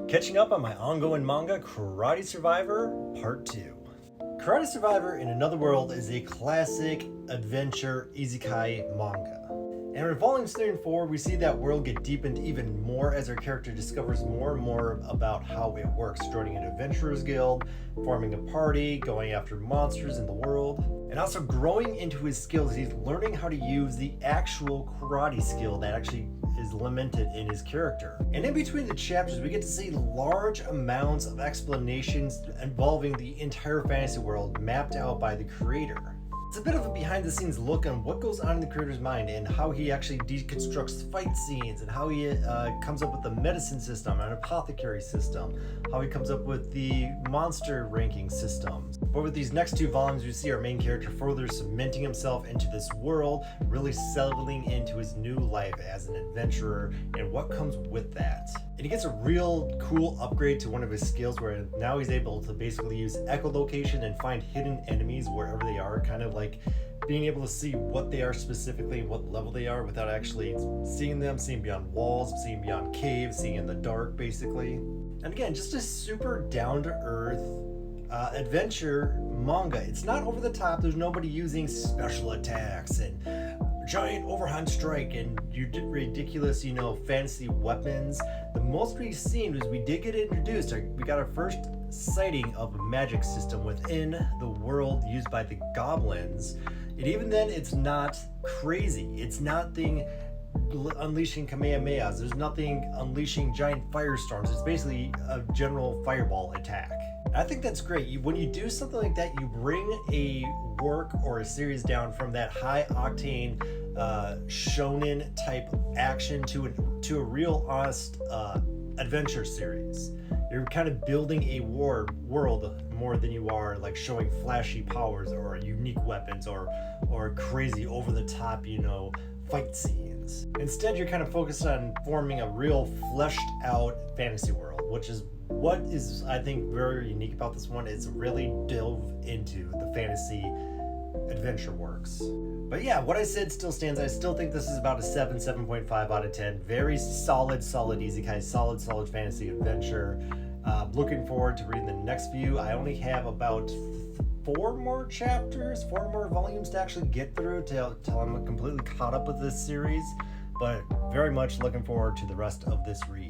Catching up on my ongoing manga, Karate Survivor Part 2. Karate Survivor in Another World is a classic adventure isekai manga. And in Volume 3 and 4, we see that world get deepened even more as our character discovers more and more about how it works, joining an adventurers guild, forming a party, going after monsters in the world, and also growing into his skills. He's learning how to use the actual karate skill that actually is lamented in his character. And in between the chapters, we get to see large amounts of explanations involving the entire fantasy world mapped out by the creator. It's a bit of a behind-the-scenes look on what goes on in the creator's mind and how he actually deconstructs fight scenes and how he comes up with the medicine system, an apothecary system, how he comes up with the monster ranking systems. But with these next two volumes, we see our main character further cementing himself into this world, really settling into his new life as an adventurer and what comes with that. And he gets a real cool upgrade to one of his skills where now he's able to basically use echolocation and find hidden enemies wherever they are, kind of like being able to see what they are specifically and what level they are without actually seeing them, seeing beyond walls, seeing beyond caves, seeing in the dark basically. And again, just a super down-to-earth adventure manga. It's not over the top. There's nobody using special attacks and giant overhand strike and ridiculous, fantasy weapons. The most we've seen is we did get introduced. We got our first sighting of a magic system within the world used by the goblins. And even then, it's not crazy. It's nothing unleashing Kamehamehas. There's nothing unleashing giant firestorms. It's basically a general fireball attack. I think that's great. When you do something like that, you bring a work or a series down from that high octane shonen type action to a real honest adventure series. You're kind of building a world more than you are like showing flashy powers or unique weapons or crazy over the top, fight scenes. Instead, you're kind of focused on forming a real fleshed out fantasy world, which is what is, I think, very unique about this one. Is really delve into the fantasy adventure works. But yeah, what I said still stands. I still think this is about a 7.5 out of 10. Very solid isekai, solid fantasy adventure. Looking forward to reading the next few. I only have about 4 more volumes to actually get through till I'm completely caught up with this series. But very much looking forward to the rest of this read.